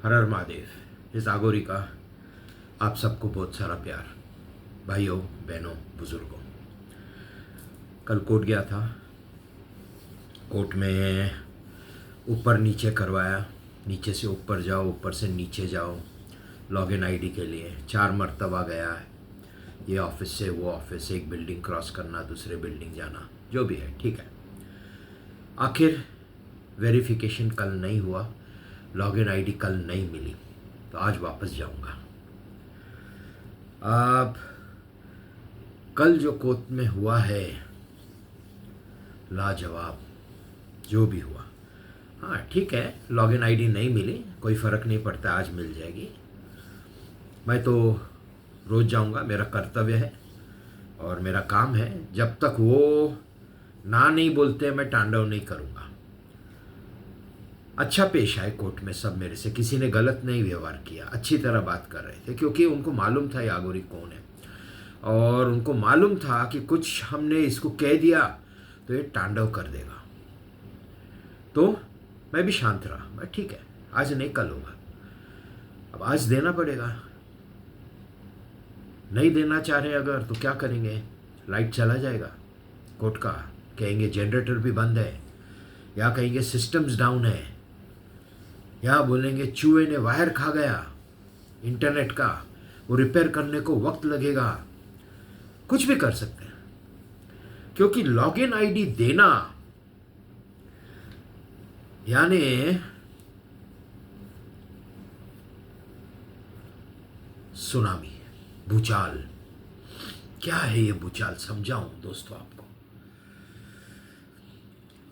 हर हर महादेव। इस आगोरी का आप सबको बहुत सारा प्यार। भाइयों बहनों बुज़ुर्गों, कल कोर्ट गया था। कोर्ट में ऊपर नीचे करवाया, नीचे से ऊपर जाओ, ऊपर से नीचे जाओ, लॉगिन आईडी के लिए 4 मरतबा गया है। ये ऑफिस से वो ऑफिस, एक बिल्डिंग क्रॉस करना, दूसरे बिल्डिंग जाना, जो भी है ठीक है। आखिर वेरिफिकेशन कल नहीं हुआ, लॉगिन आईडी कल नहीं मिली, तो आज वापस जाऊंगा। अब कल जो कोर्ट में हुआ है लाजवाब, जो भी हुआ। हाँ ठीक है, लॉगिन आईडी नहीं मिली, कोई फ़र्क नहीं पड़ता, आज मिल जाएगी। मैं तो रोज़ जाऊंगा, मेरा कर्तव्य है और मेरा काम है। जब तक वो ना नहीं बोलते मैं तांडव नहीं करूँगा। अच्छा पेश आए कोर्ट में सब मेरे से, किसी ने गलत नहीं व्यवहार किया, अच्छी तरह बात कर रहे थे, क्योंकि उनको मालूम था यागोरी कौन है और उनको मालूम था कि कुछ हमने इसको कह दिया तो ये तांडव कर देगा। तो मैं भी शांत रहा, मैं ठीक है, आज नहीं कल होगा। अब आज देना पड़ेगा, नहीं देना चाह रहे अगर तो क्या करेंगे? लाइट चला जाएगा कोर्ट का, कहेंगे जनरेटर भी बंद है, या कहेंगे सिस्टम्स डाउन है, या बोलेंगे चूहे ने वायर खा गया इंटरनेट का, वो रिपेयर करने को वक्त लगेगा। कुछ भी कर सकते हैं, क्योंकि लॉगिन आईडी देना यानी सुनामी, भूचाल। क्या है ये भूचाल, समझाऊं दोस्तों आपको।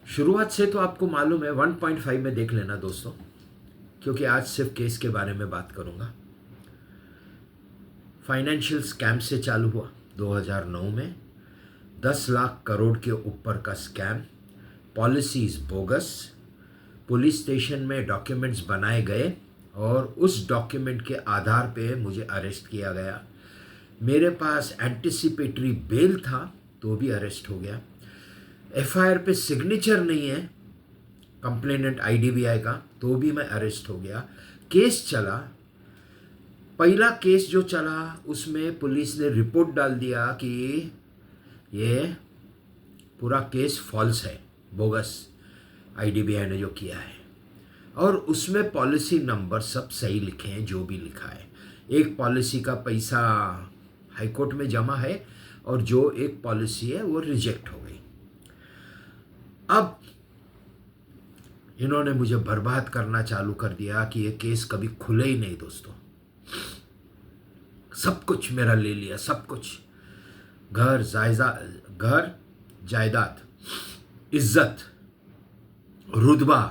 शुरुआत से तो आपको मालूम है, 1.5 में देख लेना दोस्तों, क्योंकि आज सिर्फ केस के बारे में बात करूंगा। फाइनेंशियल स्कैम से चालू हुआ 2009 में, 10 लाख करोड़ के ऊपर का scam, policies bogus, police station में डॉक्यूमेंट्स बनाए गए और उस डॉक्यूमेंट के आधार पे मुझे अरेस्ट किया गया। मेरे पास एंटिसिपेटरी बेल था तो भी अरेस्ट हो गया। एफआईआर पे सिग्नेचर नहीं है कंप्लेनेंट आईडीबीआई का, तो भी मैं अरेस्ट हो गया। केस चला, पहला केस जो चला उसमें पुलिस ने रिपोर्ट डाल दिया कि ये पूरा केस फॉल्स है, बोगस आईडीबीआई ने जो किया है, और उसमें पॉलिसी नंबर सब सही लिखे हैं, जो भी लिखा है। एक पॉलिसी का पैसा हाईकोर्ट में जमा है और जो एक पॉलिसी है वो रिजेक्ट हो गई। अब इन्होंने मुझे बर्बाद करना चालू कर दिया कि ये केस कभी खुले ही नहीं दोस्तों। सब कुछ मेरा ले लिया, सब कुछ, घर जायदाद, इज्जत, रुतबा,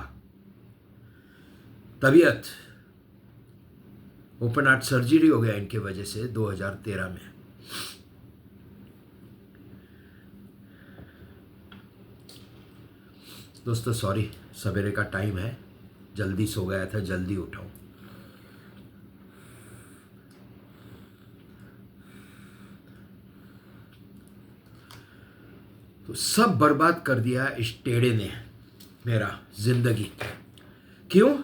तबीयत। ओपन हार्ट सर्जरी हो गया इनके वजह से 2013 में। दोस्तों सॉरी, सवेरे का टाइम है, जल्दी सो गया था, जल्दी उठाऊं। तो सब बर्बाद कर दिया इस टेढ़े ने मेरा जिंदगी। क्यों?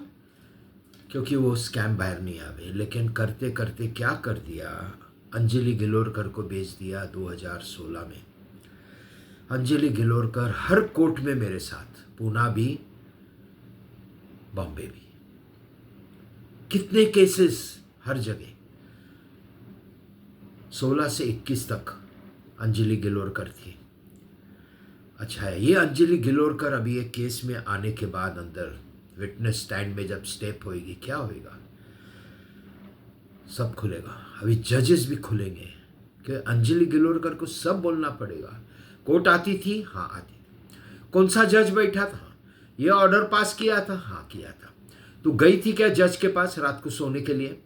क्योंकि वो स्कैम बाहर नहीं आवे, लेकिन करते करते क्या कर दिया, अंजलि गिलोरकर को भेज दिया 2016 में। अंजलि गिलोरकर हर कोर्ट में मेरे साथ, पूना भी, बॉम्बे भी, कितने केसेस हर जगह। 16 से 21 तक अंजलि गिलोरकर थी। अच्छा है, ये अंजलि गिलोरकर अभी एक केस में आने के बाद अंदर विटनेस स्टैंड में जब स्टेप होएगी, क्या होएगा? सब खुलेगा। अभी जजेस भी खुलेंगे कि अंजलि गिलोरकर को सब बोलना पड़ेगा। कोर्ट आती थी, हाँ आती थी। कौन सा जज बैठा था, ये ऑर्डर पास किया था, हाँ किया था। तो गई थी क्या जज के पास रात को सोने के लिए,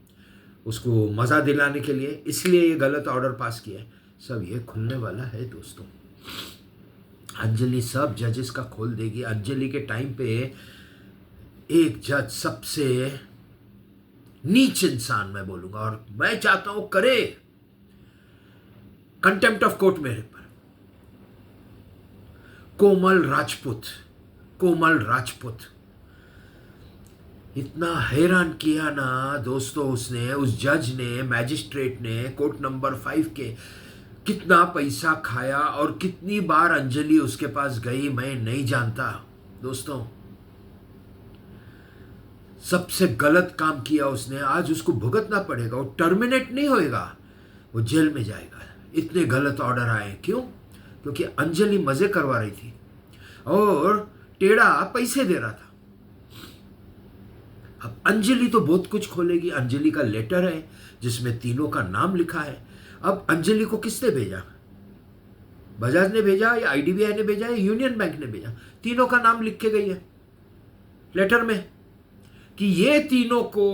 उसको मज़ा दिलाने के लिए, इसलिए ये गलत ऑर्डर पास किया? सब ये खुलने वाला है दोस्तों। अंजलि सब जजेस का खोल देगी। अंजलि के टाइम पे एक जज, सबसे नीच इंसान मैं बोलूंगा, और मैं चाहता हूं करे कंटेम्प्ट ऑफ कोर्ट मेरे पर, कोमल राजपूत। इतना हैरान किया ना दोस्तों उसने, उस जज ने, मैजिस्ट्रेट ने, कोर्ट नंबर 5 के, कितना पैसा खाया और कितनी बार अंजलि उसके पास गई मैं नहीं जानता दोस्तों। सबसे गलत काम किया उसने, आज उसको भुगतना पड़ेगा। वो टर्मिनेट नहीं होएगा, वो जेल में जाएगा। इतने गलत ऑर्डर आए, क्यों? क्योंकि अंजलि मजे करवा रही थी और टेढ़ा पैसे दे रहा था। अब अंजलि तो बहुत कुछ खोलेगी। अंजलि का लेटर है जिसमें तीनों का नाम लिखा है। अब अंजलि को किसने भेजा? बजाज ने भेजा या आईडीबीआई ने भेजा या यूनियन बैंक ने भेजा? तीनों का नाम लिख के गई है लेटर में कि ये तीनों को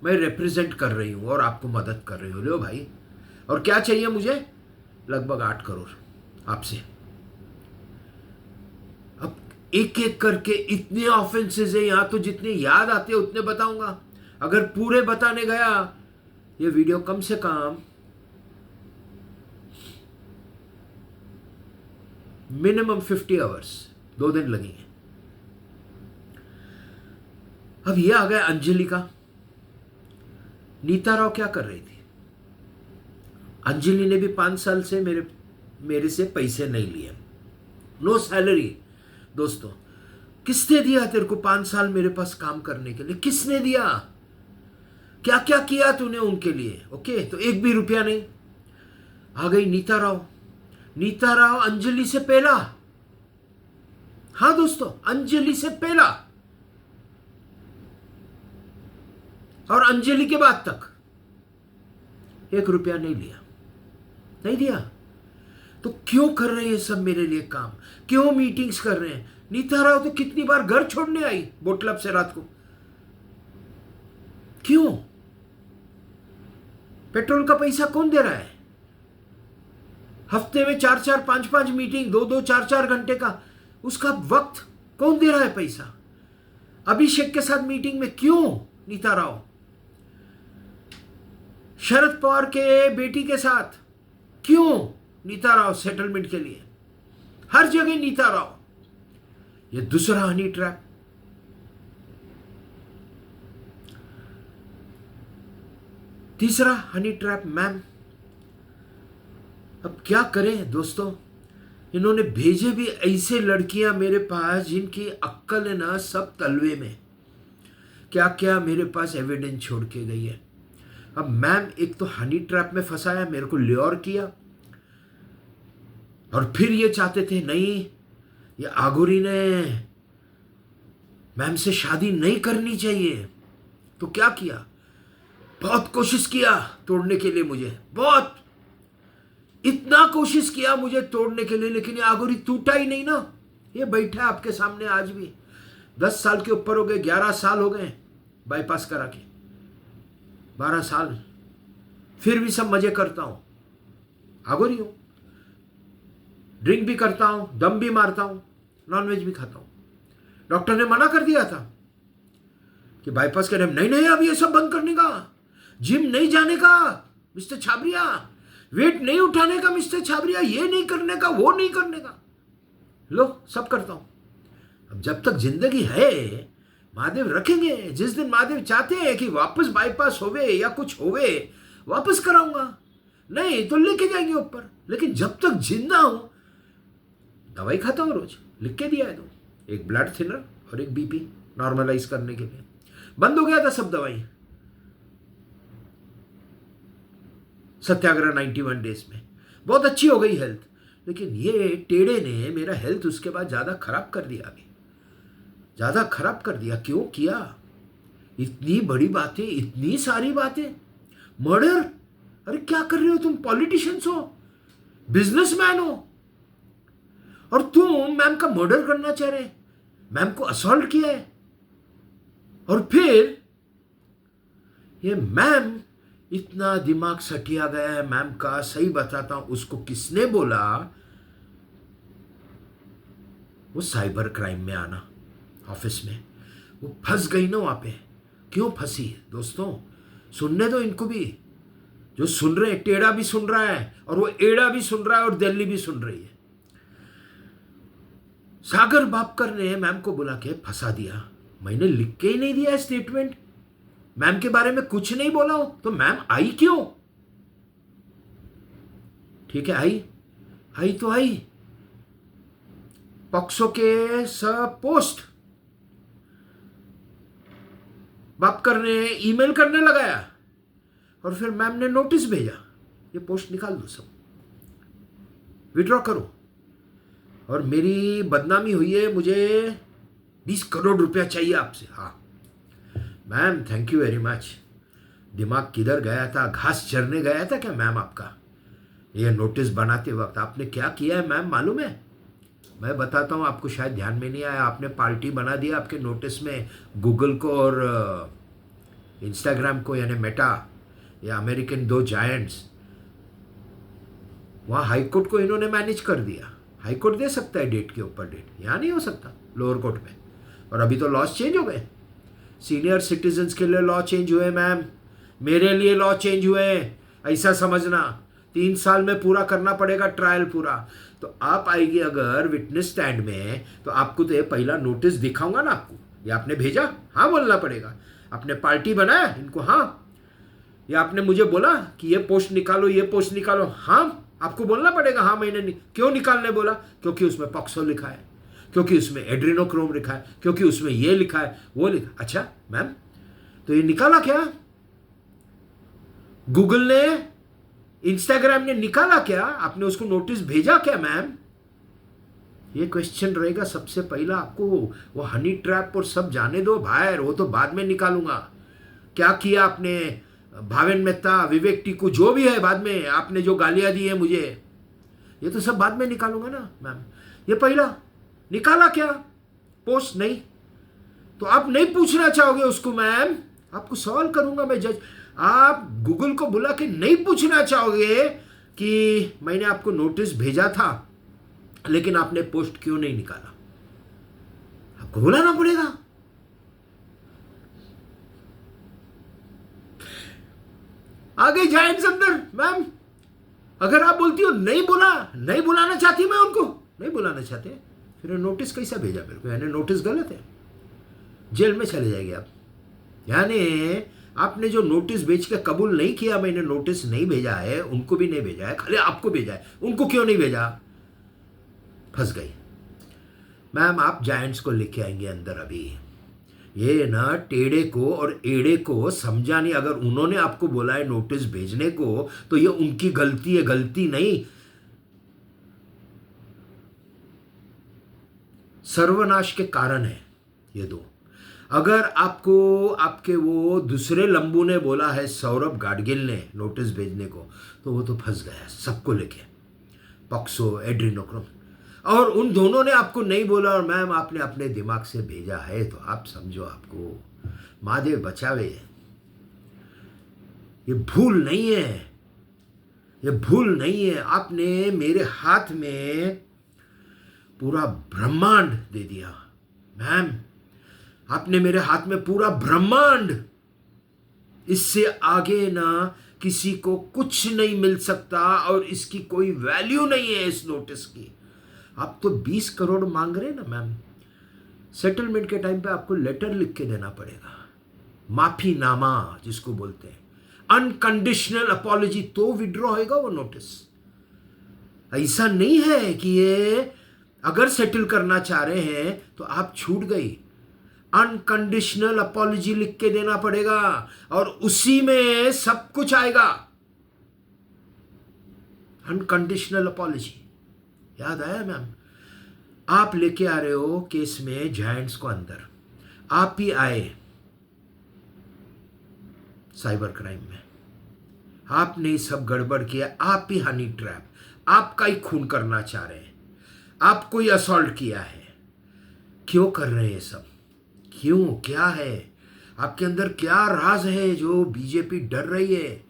मैं रिप्रेजेंट कर रही हूं और आपको मदद कर रही हूं। लो भाई, और क्या चाहिए मुझे? लगभग 8 करोड़ आपसे। अब एक एक करके इतने ऑफेंसेस है यहां, तो जितने याद आते हैं उतने बताऊंगा। अगर पूरे बताने गया ये वीडियो कम से कम मिनिमम 50 आवर्स, 2 दिन लगेंगे। अब ये आ गया अंजलि का। नीता राव क्या कर रही थी? अंजलि ने भी 5 साल से मेरे से पैसे नहीं लिए, नो सैलरी। दोस्तों, किसने दिया तेरे को 5 साल मेरे पास काम करने के लिए? किसने दिया? क्या क्या किया तूने उनके लिए? ओके, तो 1 भी रुपया नहीं। आ गई नीता राव। नीता राव अंजलि से पहला। हाँ दोस्तों, अंजलि से पहला और अंजलि के बाद तक 1 रुपया नहीं लिया, नहीं दिया। तो क्यों कर रहे हैं सब मेरे लिए काम? क्यों मीटिंग्स कर रहे हैं? नीता राव तो कितनी बार घर छोड़ने आई बोट क्लब से रात को। क्यों? पेट्रोल का पैसा कौन दे रहा है? हफ्ते में 4-4, 5-5 मीटिंग, 2-2, 4-4 घंटे का उसका वक्त कौन दे रहा है पैसा? अभिषेक के साथ मीटिंग में क्यों नीता राव? शरद पवार के बेटी के साथ क्यों नीता राव? सेटलमेंट के लिए हर जगह नीता राव। ये दूसरा हनी ट्रैप। तीसरा हनी ट्रैप मैम। अब क्या करें दोस्तों, इन्होंने भेजे भी ऐसे लड़कियां मेरे पास जिनकी अक्ल है ना सब तलवे में। क्या क्या मेरे पास एविडेंस छोड़ के गई है। अब मैम एक तो हनी ट्रैप में फंसाया, मेरे को ल्योर किया, और फिर ये चाहते थे नहीं, ये आगोरी ने मैम से शादी नहीं करनी चाहिए। तो क्या किया? बहुत कोशिश किया तोड़ने के लिए मुझे, बहुत, इतना कोशिश किया मुझे तोड़ने के लिए, लेकिन ये आगोरी टूटा ही नहीं ना। ये बैठा है आपके सामने आज भी। 10 साल के ऊपर हो गए, 11 साल हो गए बाईपास करा के, 12 साल, फिर भी सब मजे करता हूं। आगोरी हूं, ड्रिंक भी करता हूं, दम भी मारता हूं, नॉनवेज भी खाता हूं। डॉक्टर ने मना कर दिया था कि बाईपास के टाइम नहीं नहीं अब ये सब बंद करने का, जिम नहीं जाने का मिस्टर छाबरिया, वेट नहीं उठाने का मिस्टर छाबरिया, ये नहीं करने का, वो नहीं करने का। लो सब करता हूं। अब जब तक जिंदगी है महादेव रखेंगे। जिस दिन महादेव चाहते हैं कि वापस बाईपास होवे या कुछ होवे, वापस कराऊंगा, नहीं तो लेके जाएंगे ऊपर। लेकिन जब तक जिंदा हूं दवाई खाता हूं रोज, लिख के दिया है तो, एक ब्लड थिनर और एक बीपी नॉर्मलाइज करने के लिए। बंद हो गया था सब दवाई सत्याग्रह 91 डेज में, बहुत अच्छी हो गई हेल्थ। लेकिन ये टेढ़े ने मेरा हेल्थ उसके बाद ज्यादा खराब कर दिया, अभी ज्यादा खराब कर दिया। क्यों किया? इतनी बड़ी बातें, इतनी सारी बातें, मर्डर। अरे क्या कर रहे हो तुम? पॉलिटिशियंस हो, बिजनेसमैन हो, और तुम मैम का मर्डर करना चाह रहे, मैम को असॉल्ट किया है। और फिर ये मैम, इतना दिमाग सटिया गया है मैम का, सही बताता हूं, उसको किसने बोला वो साइबर क्राइम में आना ऑफिस में? वो फंस गई ना वहां पे। क्यों फंसी दोस्तों? सुनने दो इनको भी, जो सुन रहे हैं। टेढ़ा भी सुन रहा है और वो एड़ा भी सुन रहा है और दिल्ली भी सुन रही है। सागर बापकर ने मैम को बुला के फंसा दिया, मैंने लिख के ही नहीं दिया है स्टेटमेंट, मैम के बारे में कुछ नहीं बोला हूं, तो मैम आई क्यों? ठीक है, आई तो आई, पॉक्सो के सब पोस्ट बाप करने, ईमेल करने लगाया, और फिर मैम ने नोटिस भेजा, ये पोस्ट निकाल दो, सब विड्रॉ करो, और मेरी बदनामी हुई है, मुझे 20 करोड़ रुपया चाहिए आपसे। हाँ ma'am, thank you very much. दिमाग किधर गया था, घास चरने गया था क्या मैम आपका? ये नोटिस बनाते वक्त आपने क्या किया है मैम मालूम है? मैं बताता हूँ आपको, शायद ध्यान में नहीं आया। आपने पार्टी बना दिया आपके नोटिस में गूगल को और इंस्टाग्राम को, यानी मेटा या अमेरिकन दो जायंट्स। वहाँ हाई कोर्ट को इन्होंने मैनेज कर दिया। हाई कोर्ट दे सकता है डेट के ऊपर डेट, यहाँ नहीं हो सकता, लोअर कोर्ट में। और अभी तो लॉज चेंज हो गए, सीनियर सिटीजन्स के लिए लॉ चेंज हुए मैम, मेरे लिए लॉ चेंज हुए, ऐसा समझना। 3 साल में पूरा करना पड़ेगा ट्रायल पूरा। तो आप आएगी अगर विटनेस स्टैंड में, तो आपको तो ये पहला नोटिस दिखाऊंगा ना आपको, ये आपने भेजा, हाँ बोलना पड़ेगा। आपने पार्टी बनाया इनको, हाँ, या आपने मुझे बोला कि ये पोस्ट निकालो, ये पोस्ट निकालो, हाँ आपको बोलना पड़ेगा हाँ मैंने क्यों निकालने बोला? क्योंकि उसमें पॉक्सो लिखा है, क्योंकि उसमें एड्रेनोक्रोम लिखा है, क्योंकि उसमें ये लिखा है, वो लिखा। अच्छा मैम, तो ये निकाला क्या? गूगल ने, इंस्टाग्राम ने निकाला क्या? आपने उसको नोटिस भेजा क्या मैम? ये क्वेश्चन रहेगा सबसे पहला आपको। वो हनी ट्रैप और सब जाने दो भाई, वो तो बाद में निकालूंगा। क्या किया आपने भावेन मेहता, विवेक टिकू, जो भी है, बाद में आपने जो गालियां दी है मुझे, ये तो सब बाद में निकालूंगा ना मैम। ये पहला निकाला क्या पोस्ट? नहीं, तो आप नहीं पूछना चाहोगे उसको मैम? आपको सवाल करूंगा मैं जज। आप गूगल को बुला के नहीं पूछना चाहोगे कि मैंने आपको नोटिस भेजा था लेकिन आपने पोस्ट क्यों नहीं निकाला? आपको बुलाना पड़ेगा। आगे जायंट्स अंदर मैम, अगर आप बोलती हो नहीं बुलाना चाहती, मैं उनको नहीं बुलाना चाहते, फिर नोटिस कैसा भेजा मेरे को? यानी नोटिस गलत है, जेल में चले जाएंगे आप। यानी आपने जो नोटिस भेज के कबूल नहीं किया, मैंने नोटिस नहीं भेजा है, उनको भी नहीं भेजा है, खाली आपको भेजा है, उनको क्यों नहीं भेजा? फंस गई मैम। आप जायंट्स को लेके आएंगे अंदर अभी। ये ना टेढ़े को और एड़े को समझा नहीं। अगर उन्होंने आपको बोला है नोटिस भेजने को, तो ये उनकी गलती है, गलती नहीं। सर्वनाश के कारण है ये दो। अगर आपको आपके वो दूसरे लंबू ने बोला है, सौरभ गाडगिल ने, नोटिस भेजने को, तो वो तो फंस गया सबको लेके, पॉक्सो, एड्रेनोक्रोम। और उन दोनों ने आपको नहीं बोला और मैम आपने अपने दिमाग से भेजा है, तो आप समझो आपको महादेव बचावे। ये भूल नहीं है, ये भूल नहीं है। आपने मेरे हाथ में पूरा ब्रह्मांड दे दिया मैम, आपने मेरे हाथ में पूरा ब्रह्मांड। इससे आगे ना किसी को कुछ नहीं मिल सकता और इसकी कोई वैल्यू नहीं है इस नोटिस की। आप तो 20 करोड़ मांग रहे हैं ना मैम, सेटलमेंट के टाइम पे आपको लेटर लिख के देना पड़ेगा, माफीनामा जिसको बोलते हैं, अनकंडीशनल अपॉलॉजी, तो विड्रॉ होएगा वो नोटिस। ऐसा नहीं है कि ये अगर सेटल करना चाह रहे हैं तो आप छूट गई। अनकंडीशनल अपॉलॉजी लिख के देना पड़ेगा और उसी में सब कुछ आएगा। अनकंडीशनल अपॉलॉजी, याद आया मैम? आप लेके आ रहे हो केस में जायंट्स को अंदर, आप ही आए साइबर क्राइम में, आपने सब गड़बड़ किया, आप ही हनी ट्रैप, आपका ही खून करना चाह रहे हैं, आपको ही असॉल्ट किया है। क्यों कर रहे हैं ये सब? क्यों? क्या है आपके अंदर? क्या राज है जो बीजेपी डर रही है?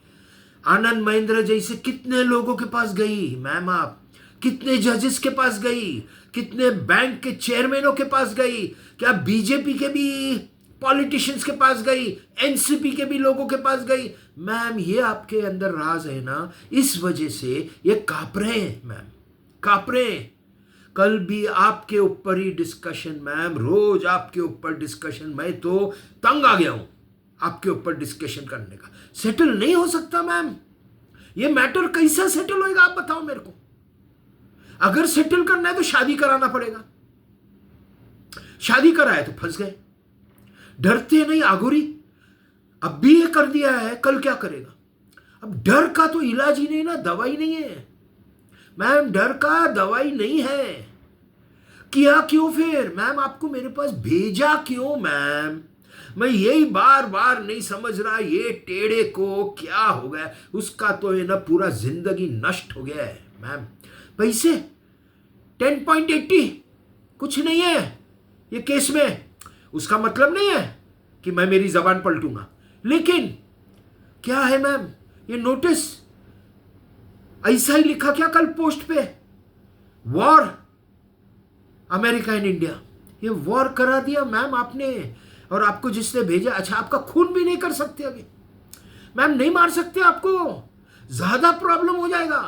आनंद महिंद्रा जैसे कितने लोगों के पास गई मैम आप, कितने जजेस के पास गई, कितने बैंक के चेयरमैनों के पास गई, क्या बीजेपी के भी पॉलिटिशियंस के पास गई, एनसीपी के भी लोगों के पास गई मैम? ये आपके अंदर राज है ना, इस वजह से ये कांप रहे हैं मैम, कांप रहे हैं। कल भी आपके ऊपर ही डिस्कशन मैम, रोज आपके ऊपर डिस्कशन। मैं तो तंग आ गया हूं आपके ऊपर डिस्कशन करने का। सेटल नहीं हो सकता मैम, ये मैटर कैसा सेटल होएगा आप बताओ मेरे को। अगर सेटल करना है तो शादी कराना पड़ेगा, शादी कराए तो फंस गए। डरते नहीं आगोरी, अब भी ये कर दिया है, कल क्या करेगा। अब डर का तो इलाज ही नहीं ना, दवाई नहीं है मैम, डर का दवाई नहीं है। किया क्यों फिर मैम, आपको मेरे पास भेजा क्यों मैम, मैं यही बार बार नहीं समझ रहा। ये टेढ़े को क्या हो गया, उसका तो ये ना पूरा जिंदगी नष्ट हो गया है मैम। पैसे 10.80 कुछ नहीं है ये केस में, उसका मतलब नहीं है कि मैं मेरी जबान पलटूंगा। लेकिन क्या है मैम, ये नोटिस ऐसा ही लिखा क्या कल पोस्ट पे, वॉर अमेरिका एंड इंडिया, ये वॉर करा दिया मैम आपने। और आपको जिसने भेजा, अच्छा आपका खून भी नहीं कर सकते अभी मैम, नहीं मार सकते आपको, ज्यादा प्रॉब्लम हो जाएगा।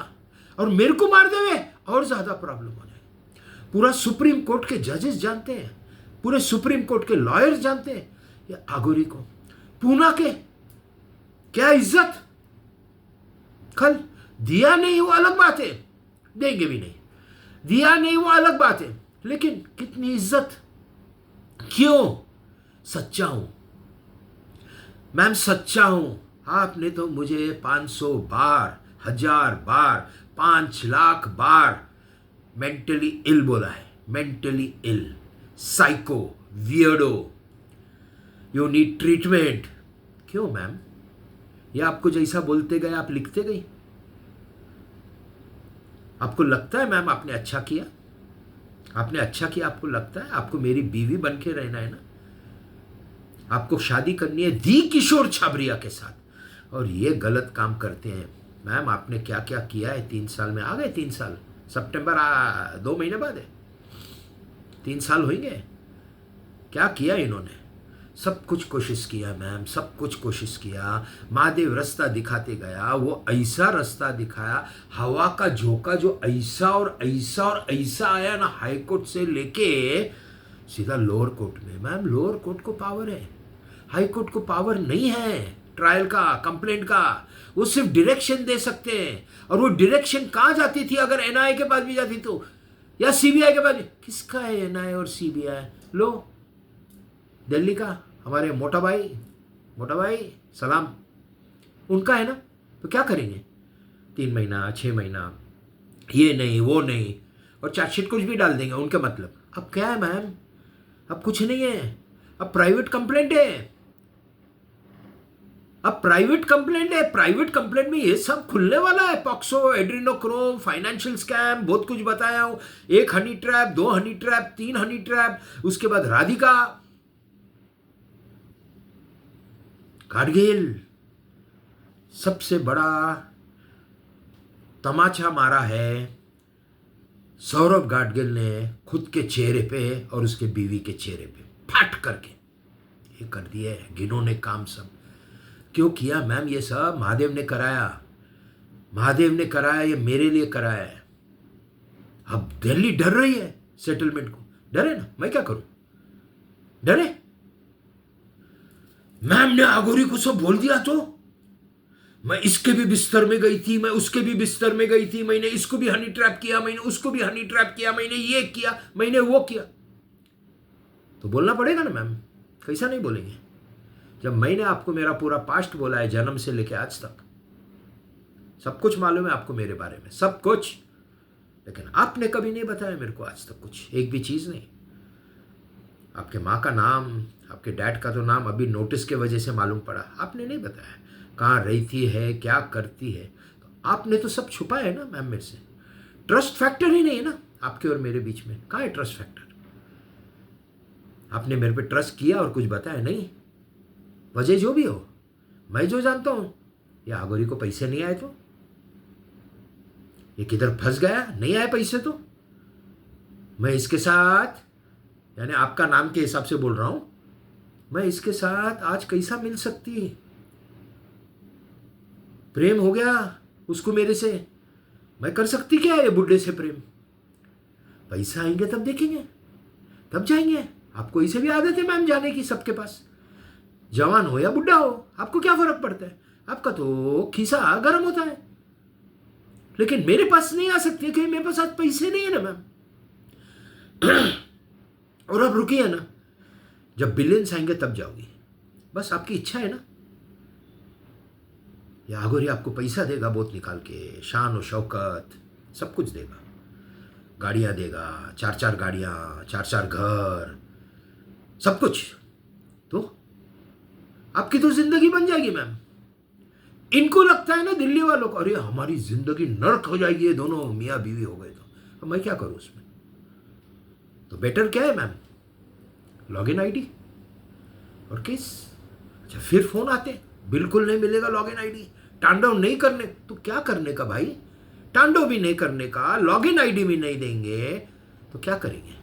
और मेरे को मार देवे और ज्यादा प्रॉब्लम हो जाएगा। पूरा सुप्रीम कोर्ट के जजेस जानते हैं, पूरे सुप्रीम कोर्ट के लॉयर्स जानते हैं ये आगोरी को। पूना के क्या इज्जत, कल दिया नहीं वो अलग बात है, देंगे भी नहीं, दिया नहीं वो अलग बात है, लेकिन कितनी इज्जत। क्यों, सच्चा हूं मैम, सच्चा हूं। आपने तो मुझे 500 बार, 1000 बार, 5 लाख बार मेंटली इल बोला है, mentally ill, psycho, weirdo, you need treatment. क्यों मैम, ये आपको जैसा बोलते गए आप लिखते गई। आपको लगता है मैम आपने अच्छा किया, आपने अच्छा किया, आपको लगता है आपको मेरी बीवी बन के रहना है ना, आपको शादी करनी है दी किशोर छाबरिया के साथ, और ये गलत काम करते हैं मैम। आपने क्या क्या किया है 3 साल में, आ गए 3 साल, सितंबर 2 महीने बाद है, 3 साल होंगे। क्या किया इन्होंने, सब कुछ कोशिश किया मैम, सब कुछ कोशिश किया। महादेव रास्ता दिखाते गया, वो ऐसा रास्ता दिखाया, हवा का झोंका जो ऐसा और ऐसा और ऐसा आया ना, हाई कोर्ट से लेके सीधा लोअर कोर्ट में। मैम लोअर कोर्ट को पावर है, हाई कोर्ट को पावर नहीं है ट्रायल का, कंप्लेंट का। वो सिर्फ डायरेक्शन दे सकते हैं, और वो डायरेक्शन कहाँ जाती थी, अगर एनआईए के पास भी जाती तो, या सीबीआई के पास भी। किसका है एनआईए और सीबीआई, लो दिल्ली का हमारे मोटा भाई सलाम, उनका है ना। तो क्या करेंगे, 3 महीना 6 महीना, ये नहीं वो नहीं, और चार्जशीट कुछ भी डाल देंगे उनके मतलब। अब क्या है मैम, अब कुछ नहीं है, अब प्राइवेट कंप्लेंट है, अब प्राइवेट कंप्लेंट है। प्राइवेट कंप्लेंट में ये सब खुलने वाला है, पॉक्सो, एड्रीनोक्रोम, फाइनेंशियल स्कैम, बहुत कुछ बताया हूं। 1 honey trap, 2 honey trap, 3 honey trap, उसके बाद राधिका गाडगिल। सबसे बड़ा तमाचा मारा है सौरभ गाडगिल ने खुद के चेहरे पे और उसके बीवी के चेहरे पे, फट करके ये कर दिया है। घिनौने काम सब क्यों किया मैम, ये सब महादेव ने कराया, महादेव ने कराया, ये मेरे लिए कराया है। अब दिल्ली डर रही है सेटलमेंट को, डरे ना, मैं क्या करूं, डरे। मैम ने आगोरी को सब बोल दिया तो मैं इसके भी बिस्तर में गई थी, मैं उसके भी बिस्तर में गई थी, मैंने इसको भी हनी ट्रैप किया, मैंने उसको भी हनी ट्रैप किया, मैंने ये किया, मैंने वो किया। तो बोलना पड़ेगा ना मैम, कैसा नहीं बोलेंगे। जब मैंने आपको मेरा पूरा पास्ट बोला है, जन्म से लेकर आज तक सब कुछ मालूम है आपको मेरे बारे में, सब कुछ, लेकिन आपने कभी नहीं बताया मेरे को आज तक कुछ, एक भी चीज नहीं। आपके माँ का नाम, आपके डैड का तो नाम अभी नोटिस के वजह से मालूम पड़ा, आपने नहीं बताया कहाँ रहती है, क्या करती है। तो आपने तो सब छुपा है ना मैम मेरे से। ट्रस्ट फैक्टर ही नहीं है ना आपके और मेरे बीच में, कहाँ है ट्रस्ट फैक्टर। आपने मेरे पे ट्रस्ट किया और कुछ बताया नहीं, वजह जो भी हो। मैं जो जानता हूँ, ये आगोरी को पैसे नहीं आए तो, ये किधर फंस गया, नहीं आए पैसे तो मैं इसके साथ, यानी आपका नाम के हिसाब से बोल रहा हूं, मैं इसके साथ आज कैसा मिल सकती है। प्रेम हो गया उसको मेरे से, मैं कर सकती क्या ये बुढ़े से प्रेम। पैसा आएंगे तब देखेंगे, तब जाएंगे। आपको इसे भी आदत है मैम जाने की सबके पास, जवान हो या बुढ़ा हो, आपको क्या फर्क पड़ता है? आपका तो खीसा गर्म होता है। लेकिन मेरे पास नहीं आ सकती क्योंकि मेरे पास आज पैसे नहीं है ना मैम। और अब रुकिए ना, जब बिलियंस आएंगे तब जाओगी। बस आपकी इच्छा है ना। या आगोरी आपको पैसा देगा बहुत निकाल के, शान और शौकत सब कुछ देगा, गाड़ियां देगा, 4-4 गाड़ियां, 4-4 घर, सब कुछ। तो आपकी तो जिंदगी बन जाएगी मैम। इनको लगता है ना दिल्ली वालों को, अरे हमारी जिंदगी नर्क हो जाएगी, ये दोनों मियाँ बीवी हो गए तो मैं क्या करूं उसमें? तो बेटर क्या है मैम? लॉगिन आईडी और केस। अच्छा, फिर फोन आते, बिल्कुल नहीं मिलेगा लॉगिन आईडी, तांडव नहीं करने। तो क्या करने का भाई? तांडव भी नहीं करने का, लॉगिन आईडी भी नहीं देंगे तो क्या करेंगे?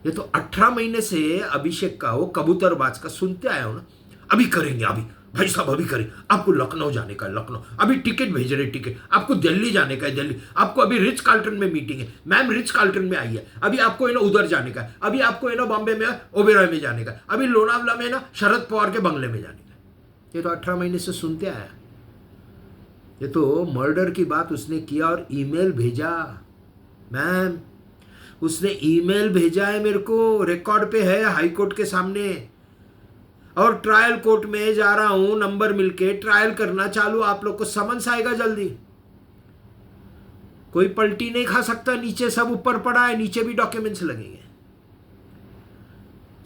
ये तो 18 महीने से अभिषेक का, वो कबूतरबाज का सुनते आया हो ना, अभी करेंगे, अभी भाई साहब अभी करें। आपको लखनऊ जाने का है, लखनऊ अभी टिकट भेज रहे, टिकट। आपको दिल्ली जाने का है, दिल्ली। आपको अभी रिच कार्ल्टन में मीटिंग है, मैम रिच कार्ल्टन में आई है। अभी आपको है ना उधर जाने का है, अभी आपको है ना बॉम्बे में ओबेरॉय में जाने का है, अभी लोनावला में ना शरद पवार के बंगले में जाने का है। ये तो 18 महीने से सुनते आया। ये तो मर्डर की बात उसने किया और ईमेल भेजा मैम, उसने ईमेल भेजा है मेरे को, रिकॉर्ड पे है हाई कोर्ट के सामने। और ट्रायल कोर्ट में जा रहा हूं, नंबर मिलके ट्रायल करना चालू। आप लोग को समन्स आएगा जल्दी। कोई पलटी नहीं खा सकता, नीचे सब ऊपर पड़ा है, नीचे भी डॉक्यूमेंट्स लगेंगे।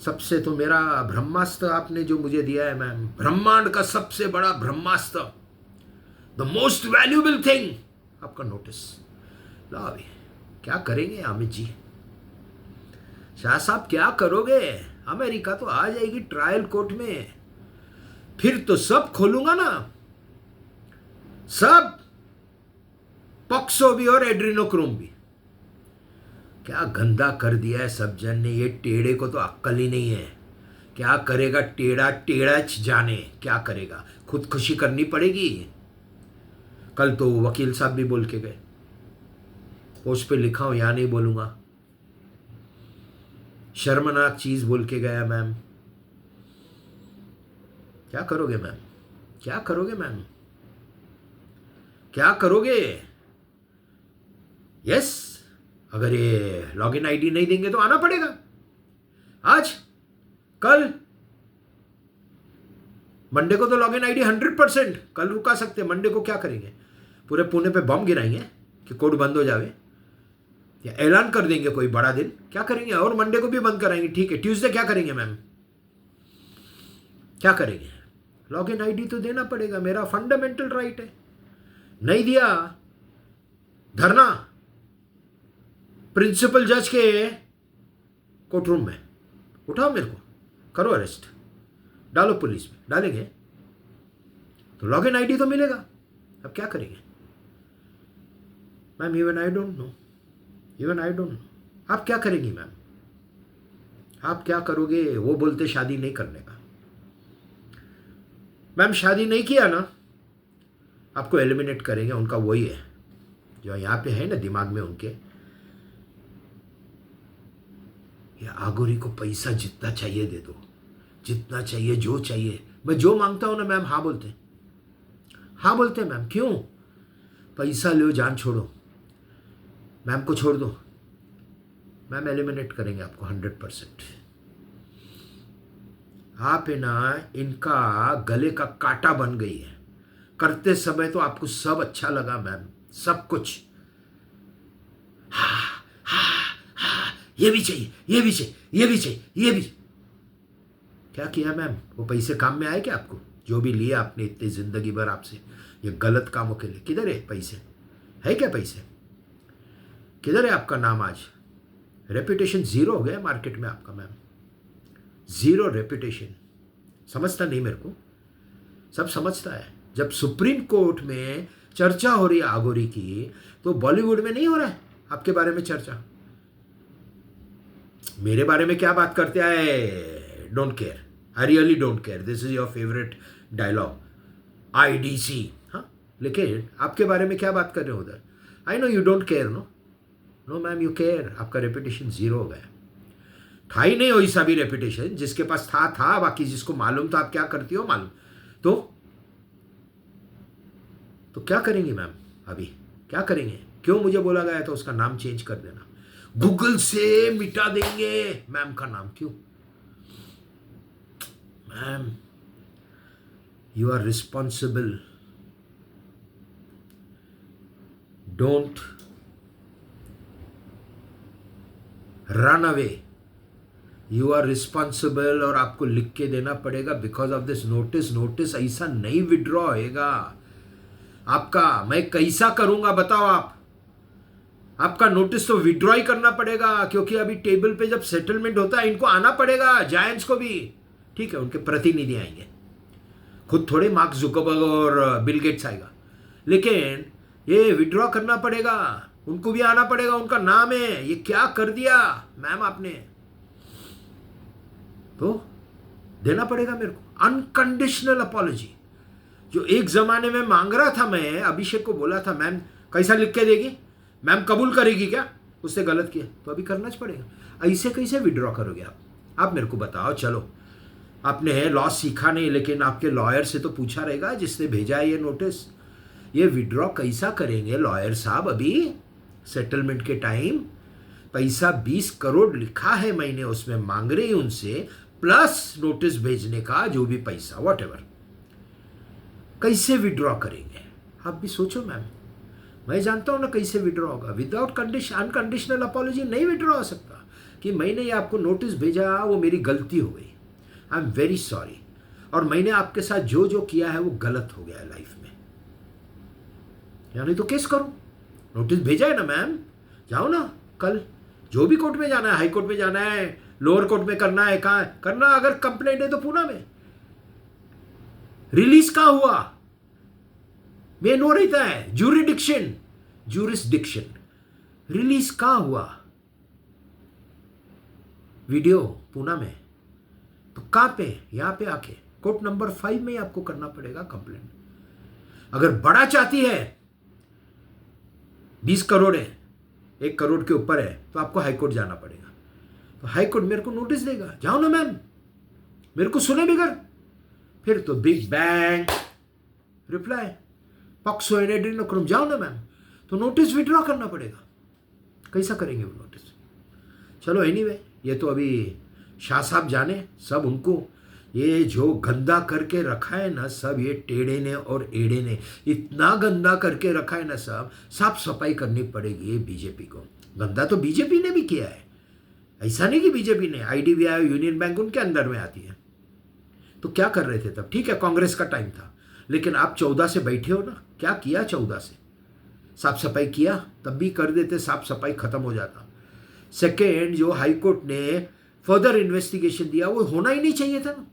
सबसे तो मेरा ब्रह्मास्त्र आपने जो मुझे दिया है मैम, ब्रह्मांड का सबसे बड़ा ब्रह्मास्त्र, द मोस्ट वैल्यूएबल थिंग, आपका नोटिस। ला अभी क्या करेंगे अमित जी? शाह साहब क्या करोगे? अमेरिका तो आ जाएगी ट्रायल कोर्ट में, फिर तो सब खोलूंगा ना, सब, पॉक्सो भी और एड्रीनोक्रोम भी। क्या गंदा कर दिया है सब जन ने। ये टेढ़े को तो अक्ल ही नहीं है। क्या करेगा टेढ़ा? टेढ़ा जाने क्या करेगा, खुदकुशी करनी पड़ेगी। कल तो वकील साहब भी बोल के गए, पोस्ट पे लिखा हूं, यहां नहीं बोलूंगा, शर्मनाक चीज बोल के गया मैम। क्या करोगे मैम? क्या करोगे मैम? क्या करोगे? यस, अगर ये लॉगिन आईडी नहीं देंगे तो आना पड़ेगा। आज कल मंडे को तो लॉगिन आईडी 100%, कल रुका सकते, मंडे को क्या करेंगे? पूरे पुणे पे बम गिराएंगे कि कोर्ट बंद हो जावे, या ऐलान कर देंगे कोई बड़ा दिन, क्या करेंगे? और मंडे को भी बंद कराएंगे, ठीक है। ट्यूसडे क्या करेंगे मैम? क्या करेंगे? लॉगिन आईडी तो देना पड़ेगा, मेरा फंडामेंटल राइट है। नहीं दिया, धरना प्रिंसिपल जज के कोर्ट रूम में, उठाओ मेरे को, करो अरेस्ट, डालो पुलिस में, डालेंगे तो लॉगिन आईडी तो मिलेगा। अब क्या करेंगे ma'am? Even I don't know, even I don't know. आप क्या करेंगी मैम? आप क्या करोगे? वो बोलते शादी नहीं करने का। मैम शादी नहीं किया ना, आपको एलिमिनेट करेंगे। उनका वही है जो यहाँ पे है ना दिमाग में उनके, या आगोरी को पैसा जितना चाहिए दे दो, जितना चाहिए, जो चाहिए। मैं जो मांगता हूं ना मैम, हाँ बोलते हैं, हाँ बोलते हैं मैम। क्यों? पैसा लो, जान छोड़ो, मैम को छोड़ दो, मैम एलिमिनेट करेंगे आपको 100%। आप है ना इनका गले का कांटा बन गई है। करते समय तो आपको सब अच्छा लगा मैम, सब कुछ, हाँ हाँ हाँ, ये भी चाहिए, ये भी चाहिए, ये भी चाहिए, ये भी। क्या किया मैम? वो पैसे काम में आए क्या आपको? जो भी लिया आपने इतनी जिंदगी भर आपसे ये गलत कामों के लिए, किधर है पैसे? है क्या पैसे? किधर है आपका नाम? आज रेपुटेशन जीरो हो गया मार्केट में आपका मैम, जीरो रेपुटेशन। समझता नहीं मेरे को, सब समझता है। जब सुप्रीम कोर्ट में चर्चा हो रही है आगोरी की, तो बॉलीवुड में नहीं हो रहा है आपके बारे में चर्चा। मेरे बारे में क्या बात करते हैं? Don't care, I really don't care. This is your favourite dialogue, IDC। हाँ, लेकिन आपके बारे में क्या बात कर रहे हो उधर? I know you don't care no, no ma'am you care, आपका रेपुटेशन जीरो हो गया। था ही नहीं वैसा भी रेपुटेशन, जिसके पास था, बाकी जिसको मालूम था आप क्या करती हो मालूम। तो क्या करेंगे मैम, अभी क्या करेंगे? क्यों मुझे बोला गया था उसका नाम चेंज कर देना, गूगल से मिटा देंगे मैम का नाम, क्यों? Ma'am you are responsible, don't run away, you are responsible. और आपको लिख के देना पड़ेगा बिकॉज ऑफ दिस नोटिस ऐसा नहीं विड्रॉ होएगा आपका। मैं कैसा करूंगा बताओ आप? आपका नोटिस तो विड्रॉ ही करना पड़ेगा, क्योंकि अभी टेबल पे जब सेटलमेंट होता है इनको आना पड़ेगा, जायंट्स को भी। ठीक है, उनके प्रतिनिधि आएंगे, खुद थोड़े मार्क जुकरबर्ग और बिल गेट्स आएगा, लेकिन ये विड्रॉ करना पड़ेगा, उनको भी आना पड़ेगा, उनका नाम है। ये क्या कर दिया मैम आपने? तो देना पड़ेगा मेरे को अनकंडीशनल अपॉलॉजी, जो एक जमाने में मांग रहा था। मैं अभिषेक को बोला था मैम कैसा लिख के देगी, मैम कबूल करेगी क्या? उससे गलत किया तो अभी करना पड़ेगा। ऐसे कैसे विड्रॉ करोगे आप मेरे को बताओ। चलो आपने लॉ सीखा नहीं, लेकिन आपके लॉयर से तो पूछा रहेगा जिसने भेजा है ये नोटिस, ये विड्रॉ कैसा करेंगे लॉयर साहब? अभी सेटलमेंट के टाइम पैसा 20 करोड़ लिखा है मैंने, उसमें मांग रही उनसे, प्लस नोटिस भेजने का जो भी पैसा वॉट एवर, कैसे विड्रॉ करेंगे? आप भी सोचो मैम। मैं जानता हूं ना कैसे विड्रॉ होगा। विदाउट कंडीशन अनकंडीशनल अपॉलॉजी नहीं विड्रॉ हो सकता कि मैंने ये आपको नोटिस भेजा, वो मेरी गलती हो गई, आई एम वेरी सॉरी, और मैंने आपके साथ जो जो किया है वो गलत हो गया है लाइफ में, यानी तो केस करो। नोटिस भेजा है ना मैम, जाओ ना कल, जो भी कोर्ट में जाना है, हाई कोर्ट में जाना है, लोअर कोर्ट में करना है, कहाँ करना, अगर कंप्लेंट है तो पूना में। रिलीज कहाँ हुआ? मेन वो रहता है जूरिसडिक्शन, रिलीज कहाँ हुआ? वीडियो पूना में, तो कहाँ पे? यहाँ पे आके कोर्ट नंबर 5 में ही आपको करना पड़ेगा कंप्लेंट। अगर बड़ा चाहती है, 20 करोड़ है, 1 करोड़ के ऊपर है, तो आपको हाई कोर्ट जाना पड़ेगा। तो हाई कोर्ट मेरे को नोटिस देगा, जाओ ना मैम, मेरे को सुने बिगर, फिर तो बिग बैंग रिप्लाई, पक्सो एनएडी नक्रम, जाओ ना मैम। तो नोटिस विड्रॉ करना पड़ेगा। कैसा करेंगे वो नोटिस? चलो एनीवे, ये तो अभी शाह साहब जाने सब, उनको ये जो गंदा करके रखा है ना सब, ये टेढ़े ने और एड़े ने इतना गंदा करके रखा है ना सब, साफ सफाई करनी पड़ेगी बीजेपी को। गंदा तो बीजेपी ने भी किया है, ऐसा नहीं कि बीजेपी ने, आईडीबीआई यूनियन बैंक उनके अंदर में आती है। तो क्या कर रहे थे तब? ठीक है कांग्रेस का टाइम था, लेकिन आप 14 से बैठे हो ना, क्या किया 14 से? साफ सफाई किया? तब भी कर देते, साफ सफाई खत्म हो जाता। सेकेंड, जो हाई कोर्ट ने फर्दर इन्वेस्टिगेशन दिया वो होना ही नहीं चाहिए था ना।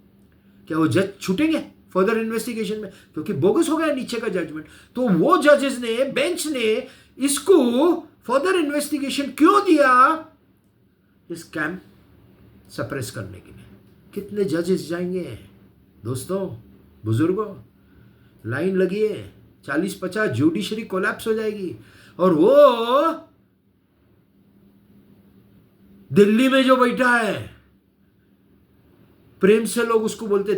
क्या वो जज छूटेंगे फर्दर इन्वेस्टिगेशन में? क्योंकि बोगस हो गया नीचे का जजमेंट। तो वो जजेस ने, बेंच ने इसको फर्दर इन्वेस्टिगेशन क्यों दिया? इस कैंप सप्रेस करने के लिए। कितने जजेस जाएंगे दोस्तों, बुजुर्गों? लाइन लगी है, 40-50, जुडिशरी कोलैप्स हो जाएगी। और वो दिल्ली में जो बैठा है, प्रेम से लोग उसको बोलते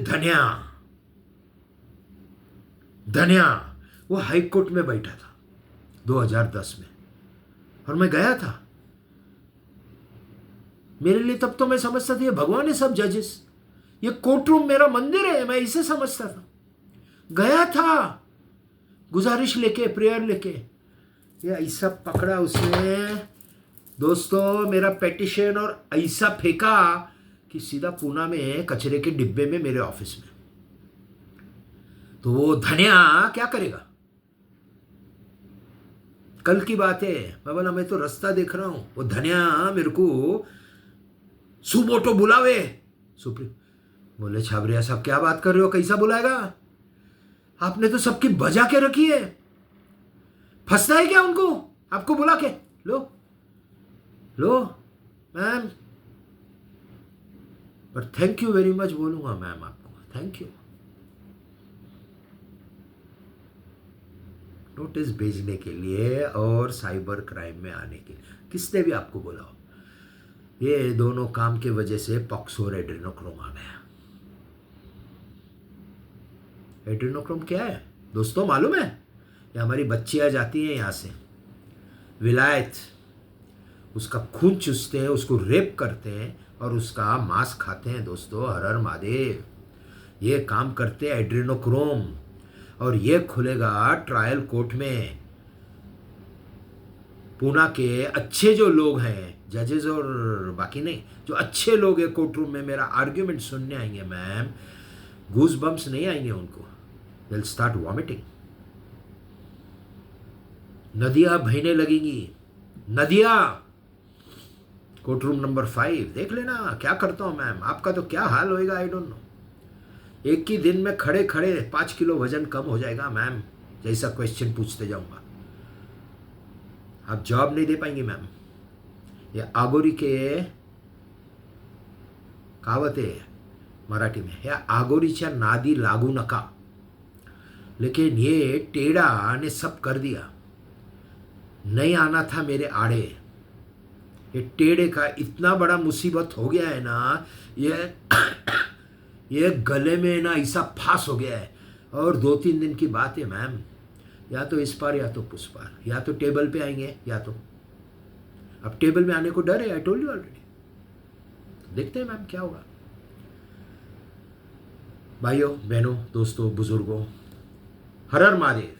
धन्या, वो हाई कोर्ट में बैठा था 2010 में, और मैं गया था। मेरे लिए तब तो मैं समझता था ये भगवान है, सब जजेस, ये कोर्ट रूम मेरा मंदिर है, मैं इसे समझता था। गया था गुजारिश लेके, प्रेयर लेके, ये ऐसा पकड़ा उसने दोस्तों मेरा पेटिशन, और ऐसा फेंका कि सीधा पूना में कचरे के डिब्बे में मेरे ऑफिस में। तो वो धन्या क्या करेगा? कल की बात है, मैं बोला मैं तो रास्ता देख रहा हूं, वो धन्या मेरे को सुमोटो बुलावे सुप्रीम। बोले छाबरिया साहब क्या बात कर रहे हो, कैसा बुलाएगा? आपने तो सबकी बजा के रखी है, फंसना है क्या उनको आपको बुला के? लो मैम, पर थैंक यू वेरी मच बोलूंगा मैम आपको, थैंक यू नोटिस भेजने के लिए और साइबर क्राइम में आने के लिए। किसने भी आपको बोला हो, ये दोनों काम की वजह से पॉक्स और एड्रेनोक्रोम आ गया। एड्रेनोक्रोम क्या है दोस्तों मालूम है? ये हमारी बच्चियां जाती हैं यहाँ से विलायत, उसका खून चूसते हैं, उसको रेप करते हैं और उसका मांस खाते हैं दोस्तों। हर हर महादेव। ये काम करते हैं एड्रेनोक्रोम, और ये खुलेगा ट्रायल कोर्ट में। पूना के अच्छे जो लोग हैं, जजेस और बाकी नहीं, जो अच्छे लोग हैं कोर्ट रूम में मेरा आर्ग्यूमेंट सुनने आएंगे मैम, गूज बम्स नहीं आएंगे उनको, विल स्टार्ट वॉमिटिंग। नदियां बहने लगेंगी, नदियां। कोर्ट रूम नंबर 5 देख लेना क्या करता हूं मैम, आपका तो क्या हाल होएगा आई डोंट नो। एक ही दिन में खड़े खड़े 5 किलो वजन कम हो जाएगा मैम, जैसा क्वेश्चन पूछते जाऊंगा। आप जवाब नहीं दे पाएंगे मैम। ये आगोरी के कहावत है मराठी में, या आगोरीच्या नादी लागू नका। लेकिन ये टेढ़ा ने सब कर दिया, नहीं आना था मेरे आड़े। ये टेढ़े का इतना बड़ा मुसीबत हो गया है ना, ये गले में ना ऐसा फांस हो गया है। और 2-3 दिन की बात है मैम, या तो इस पार या तो उस पार, या तो टेबल पे आएंगे या तो। अब टेबल में आने को डर है, आई टोल्ड यू ऑलरेडी। देखते हैं मैम क्या होगा। भाइयों बहनों दोस्तों बुजुर्गों, हर हर महादेव।